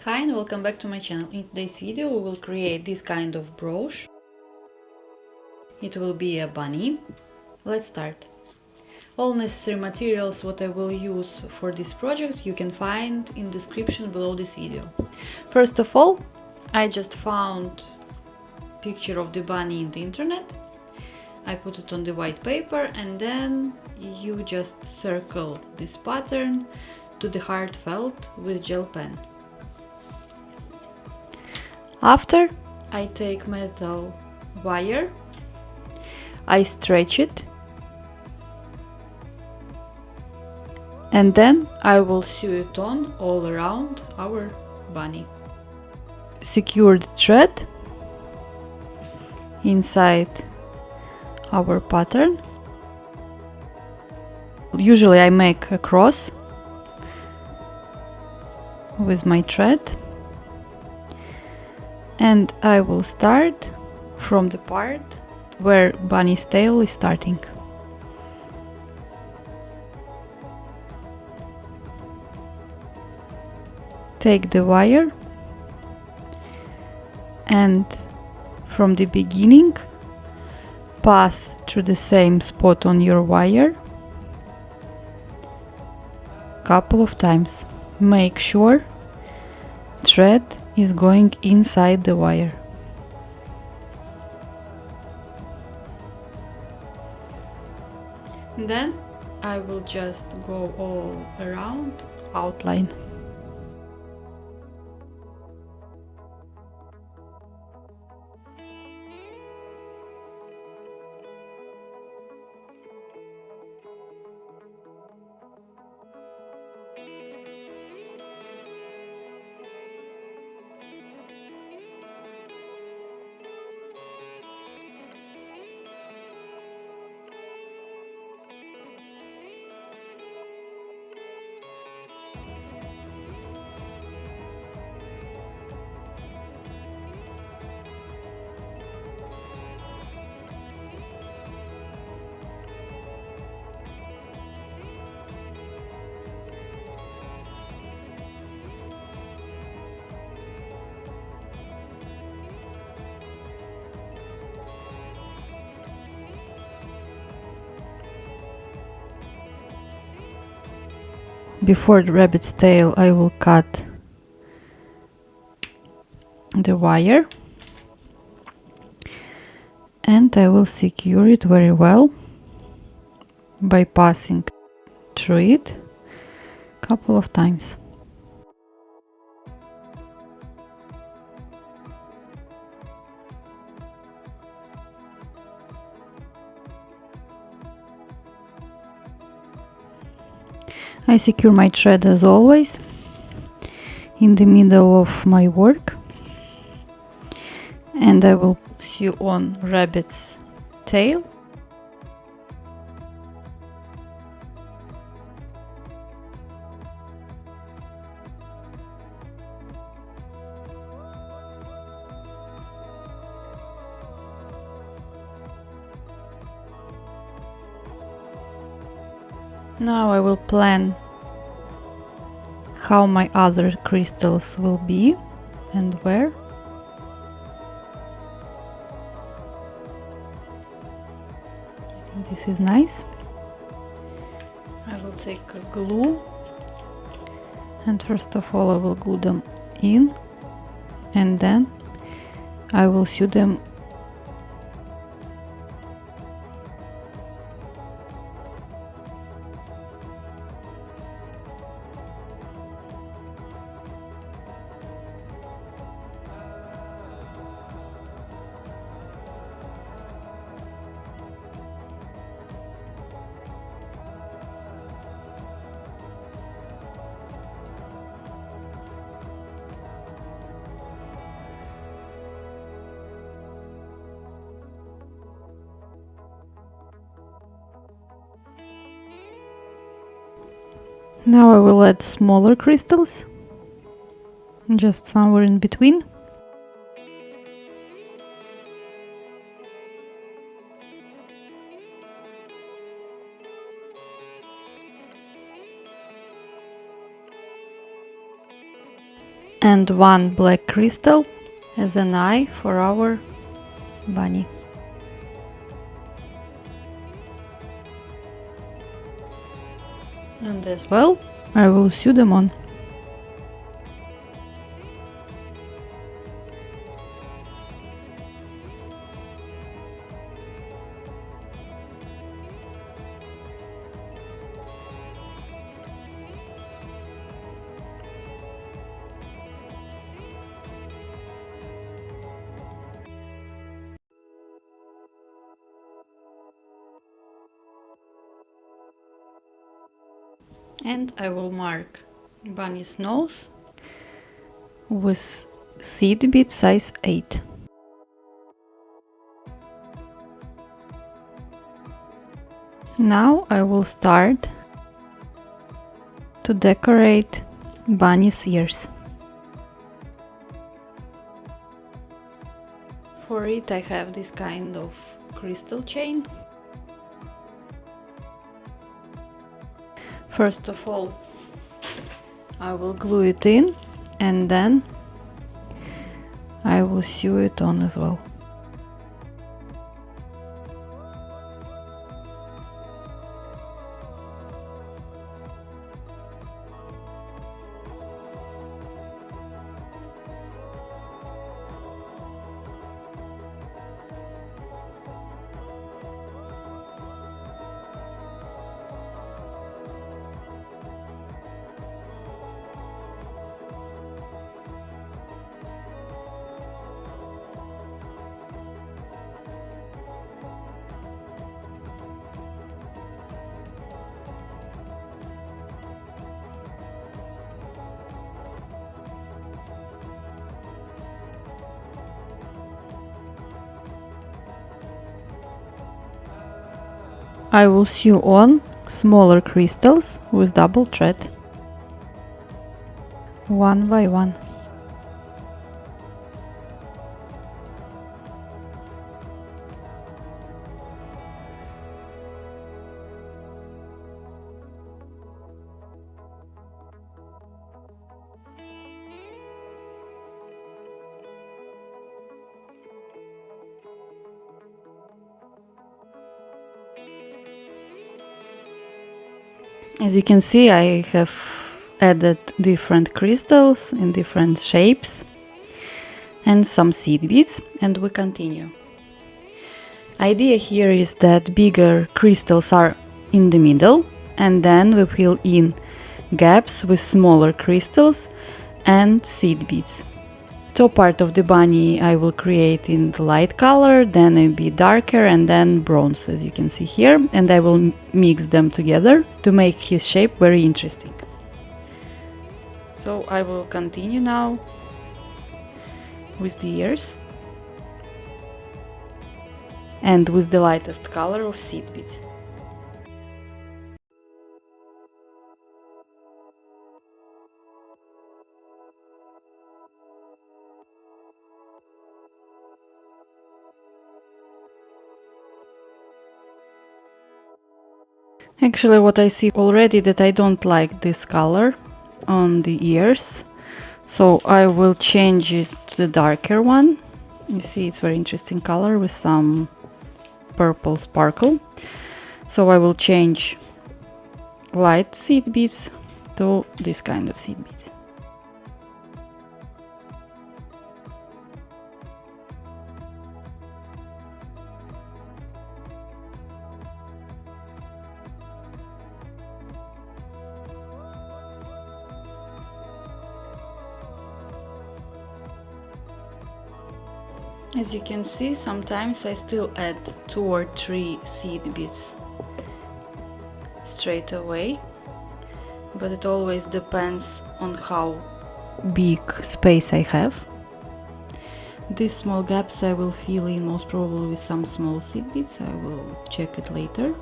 Hi and welcome back to my channel. In today's video we will create this kind of brooch. It will be a bunny. Let's start. All necessary materials what I will use for this project you can find in description below this video. First of all, I just found picture of the bunny in the internet. I put it on the white paper and then you just circle this pattern to the hard felt with gel pen. After, I take metal wire, I stretch it, and then I will sew it on all around our bunny. Secure the thread inside our pattern. Usually I make a cross with my thread. And I will start from the part where bunny's tail is starting. Take the wire and from the beginning pass through the same spot on your wire couple of times. Make sure thread is going inside the wire. Then I will just go all around outline. Before the rabbit's tail, I will cut the wire and I will secure it very well by passing through it a couple of times. I secure my thread as always in the middle of my work and I will sew on rabbit's tail. Now I will plan how my other crystals will be and where. I think this is nice. I will take a glue and first of all I will glue them in and then I will sew them . Now I will add smaller crystals, just somewhere in between. and one black crystal as an eye for our bunny. And as well, I will sew them on. And I will mark bunny's nose with seed bead size 8. Now I will start to decorate bunny's ears. For it I have this kind of crystal chain. First of all, I will glue it in and then I will sew it on as well. I will sew on smaller crystals with double thread, one by one. As you can see, I have added different crystals in different shapes and some seed beads, and we continue. Idea here is that bigger crystals are in the middle, and then we fill in gaps with smaller crystals and seed beads. Top part of the bunny I will create in the light color, then a bit darker, and then bronze, as you can see here, and I will mix them together to make his shape very interesting. So I will continue now with the ears and with the lightest color of seed beads. Actually, what I see already that I don't like this color on the ears, so I will change it to the darker one. You see, it's very interesting color with some purple sparkle. So I will change light seed beads to this kind of seed beads. As you can see, sometimes I still add 2 or 3 seed beads straight away, but it always depends on how big space I have. These small gaps I will fill in most probably with some small seed beads. I will check it later.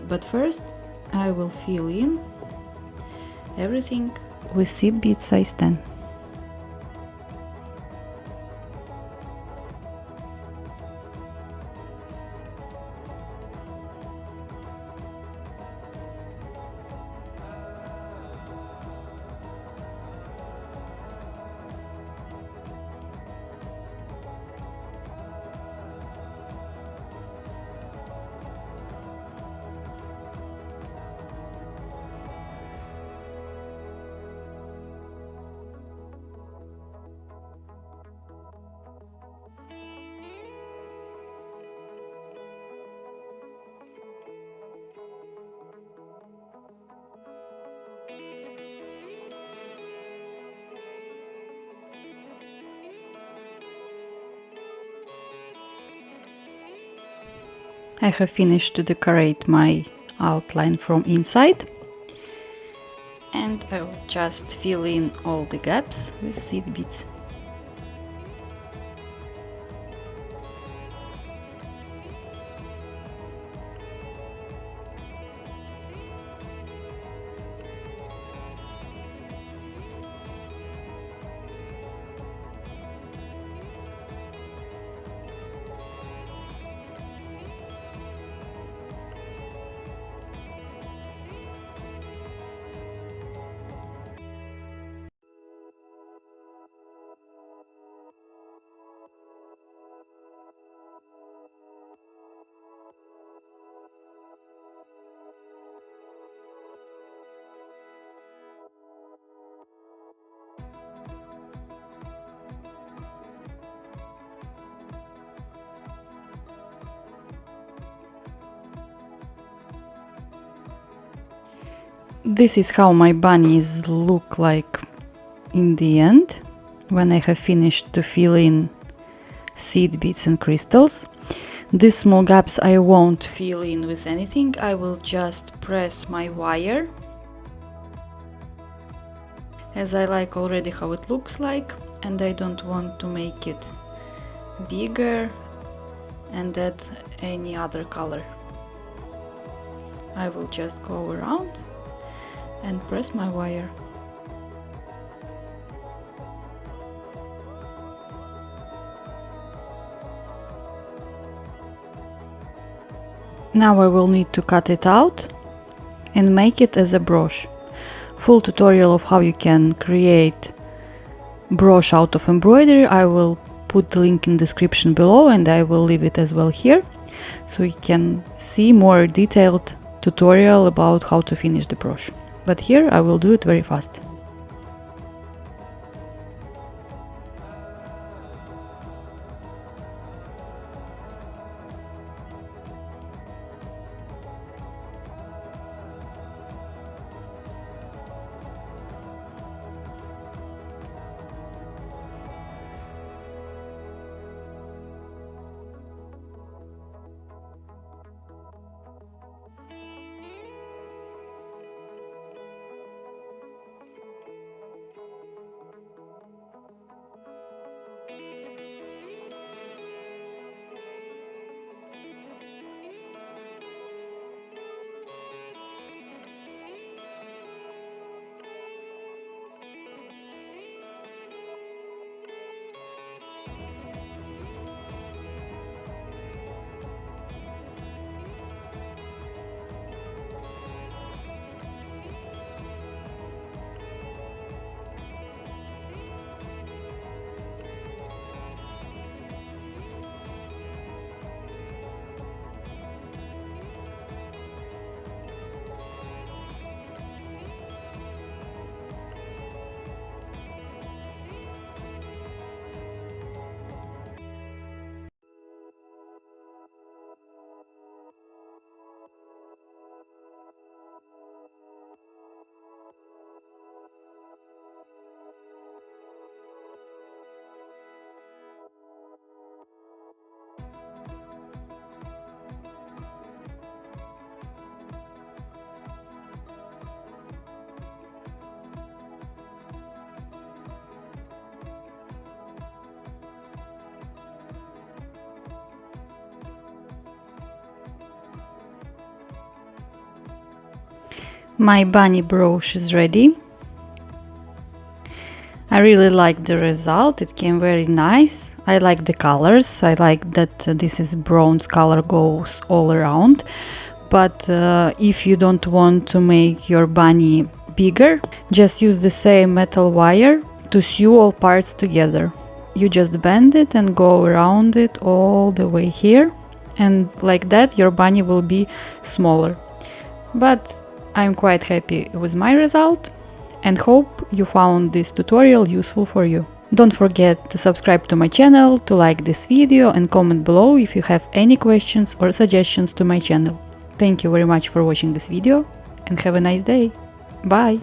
But first I will fill in everything with seed bead size 10. I have finished to decorate my outline from inside, and I will just fill in all the gaps with seed beads. This is how my bunnies look like in the end, when I have finished to fill in seed beads and crystals. These small gaps I won't fill in with anything, I will just press my wire, as I like already how it looks like, and I don't want to make it bigger and add any other color. I will just go around and press my wire. Now I will need to cut it out and make it as a brooch. Full tutorial of how you can create brooch out of embroidery I will put the link in description below, and I will leave it as well here, so you can see more detailed tutorial about how to finish the brooch. But here I will do it very fast. My bunny brooch is ready. I really like the result, it came very nice. I like the colors, I like that this is bronze color, goes all around. But if you don't want to make your bunny bigger, just use the same metal wire to sew all parts together. You just bend it and go around it all the way here, and like that your bunny will be smaller. But I'm quite happy with my result and hope you found this tutorial useful for you. Don't forget to subscribe to my channel, to like this video and comment below if you have any questions or suggestions to my channel. Thank you very much for watching this video and have a nice day. Bye!